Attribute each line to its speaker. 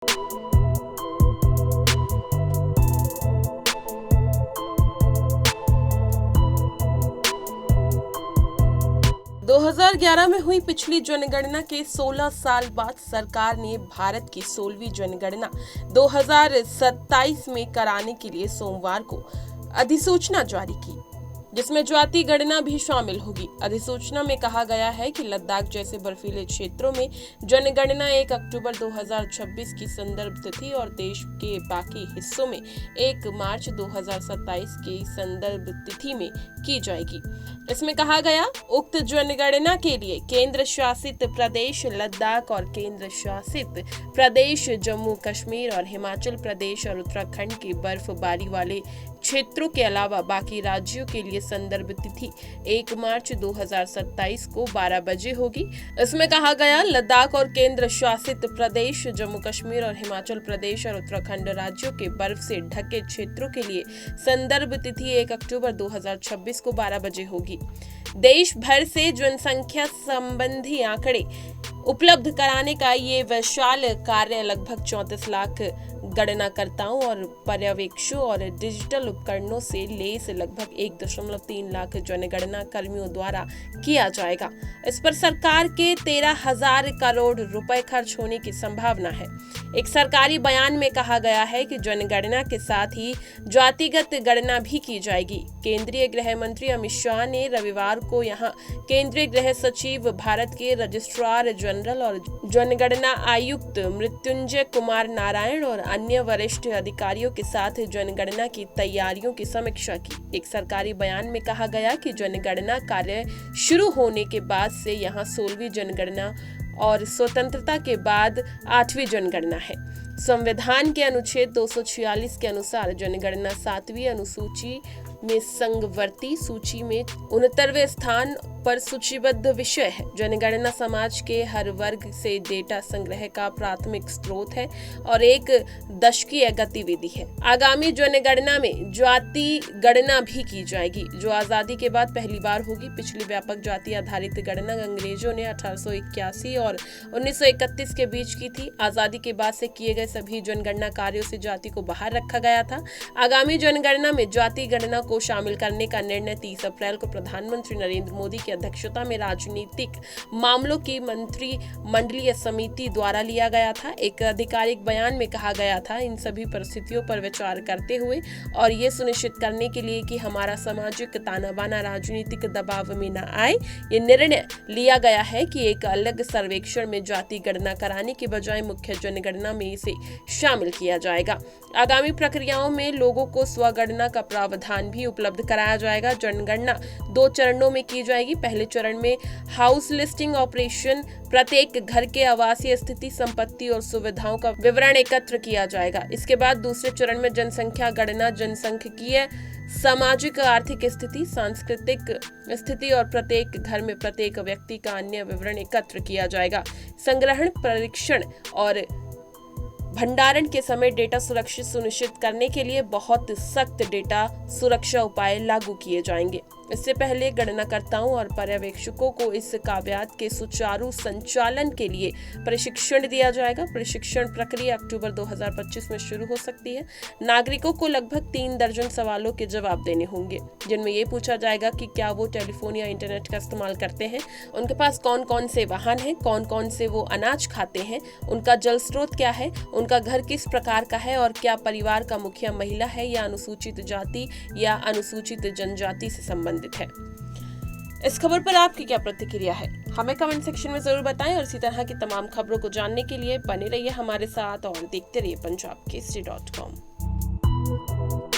Speaker 1: 2011 में हुई पिछली जनगणना के 16 साल बाद सरकार ने भारत की 16वीं जनगणना 2027 में कराने के लिए सोमवार को अधिसूचना जारी की, जिसमें जाति गणना भी शामिल होगी। अधिसूचना में कहा गया है कि लद्दाख जैसे बर्फीले क्षेत्रों में जनगणना 1 अक्टूबर 2026 की संदर्भ तिथि और देश के बाकी हिस्सों में 1 मार्च 2027 की संदर्भ तिथि में की जाएगी। इसमें कहा गया, उक्त जनगणना के लिए केंद्र शासित प्रदेश लद्दाख और केंद्र शासित प्रदेश जम्मू कश्मीर और हिमाचल प्रदेश और उत्तराखंड की बर्फबारी वाले क्षेत्रों के अलावा बाकी राज्यों के लिए संदर्भ तिथि 1 मार्च 2027 को 12 बजे होगी। इसमें कहा गया, लद्दाख और केंद्र शासित प्रदेश जम्मू कश्मीर और हिमाचल प्रदेश और उत्तराखंड राज्यों के बर्फ से ढके क्षेत्रों के लिए संदर्भ तिथि 1 अक्टूबर 2026 को 12 बजे होगी। देश भर से जनसंख्या संबंधी आंकड़े उपलब्ध कराने का ये विशाल कार्य लगभग 34 लाख गणनाकर्ताओं और पर्यवेक्षकों और डिजिटल उपकरणों से लैस लगभग 1.3 लाख जनगणना कर्मियों द्वारा किया जाएगा। इस पर सरकार के 13,000 करोड़ रुपए खर्च होने की संभावना है। एक सरकारी बयान में कहा गया है कि जनगणना के साथ ही जातिगत गणना भी की जाएगी। केंद्रीय गृह मंत्री अमित शाह ने रविवार को यहां केंद्रीय गृह सचिव, भारत के रजिस्ट्रार जनरल और जनगणना आयुक्त मृत्युंजय कुमार नारायण और अन्य वरिष्ठ अधिकारियों के साथ जनगणना की तैयारियों की समीक्षा की। एक सरकारी बयान में कहा गया कि जनगणना कार्य शुरू होने के बाद से यहां 16वीं जनगणना और स्वतंत्रता के बाद 8वीं जनगणना है। संविधान के अनुच्छेद 246 के अनुसार जनगणना 7वीं अनुसूची में संघवर्ती सूची में 69वें स्थान पर सूचीबद्ध विषय है। जनगणना समाज के हर वर्ग से डेटा संग्रह का प्राथमिक स्रोत है और एक दशकीय गतिविधि है। आगामी जनगणना में जाति गणना भी की जाएगी, जो आजादी के बाद पहली बार होगी। पिछली व्यापक जाति आधारित गणना अंग्रेजों ने 1881 और 1931 के बीच की थी। आजादी के बाद से किए गए सभी जनगणना कार्यों से जाति को बाहर रखा गया था। आगामी जनगणना में जाति गणना को शामिल करने का निर्णय 30 अप्रैल को प्रधानमंत्री नरेंद्र मोदी की अध्यक्षता में राजनीतिक मामलों की मंत्रिमंडलीय समिति द्वारा लिया गया था। एक आधिकारिक बयान में कहा गया था, इन सभी परिस्थितियों पर विचार करते हुए और ये सुनिश्चित करने के लिए कि हमारा सामाजिक ताना बाना राजनीतिक दबाव में न आए, ये निर्णय लिया गया है कि एक अलग सर्वेक्षण में जाति गणना कराने के बजाय मुख्य जनगणना में इसे शामिल किया जाएगा। आगामी प्रक्रियाओं में लोगों को स्वगणना का प्रावधान भी उपलब्ध कराया जाएगा। जनगणना 2 चरणों में की जाएगी। पहले चरण में हाउस लिस्टिंग ऑपरेशन, प्रत्येक घर के आवासीय स्थिति, संपत्ति और सुविधाओं का विवरण एकत्र किया जाएगा। इसके बाद दूसरे चरण में जनसंख्या गणना, जनसांख्यिकीय, सामाजिक आर्थिक स्थिति, सांस्कृतिक स्थिति और प्रत्येक घर में प्रत्येक व्यक्ति का अन्य विवरण एकत्र किया जाएगा। संग्रहण, परीक्षण और भंडारण के समय डेटा सुरक्षित सुनिश्चित करने के लिए बहुत सख्त डेटा सुरक्षा उपाय लागू किए जाएंगे। इससे पहले गणनाकर्ताओं और पर्यवेक्षकों को इस काव्यात के सुचारू संचालन के लिए प्रशिक्षण दिया जाएगा। प्रशिक्षण प्रक्रिया अक्टूबर 2025 में शुरू हो सकती है। नागरिकों को लगभग 3 दर्जन सवालों के जवाब देने होंगे, जिनमें ये पूछा जाएगा कि क्या वो टेलीफोन या इंटरनेट का इस्तेमाल करते हैं, उनके पास कौन कौन से वाहन हैं, कौन कौन से वो अनाज खाते हैं, उनका जल स्रोत क्या है, उनका घर किस प्रकार का है और क्या परिवार का मुखिया महिला है या अनुसूचित जाति या अनुसूचित जनजाति से संबंधित है। इस खबर पर आपकी क्या प्रतिक्रिया है, हमें कमेंट सेक्शन में जरूर बताएं और इसी तरह की तमाम खबरों को जानने के लिए बने रहिए हमारे साथ और देखते रहिए punjabkesari.com।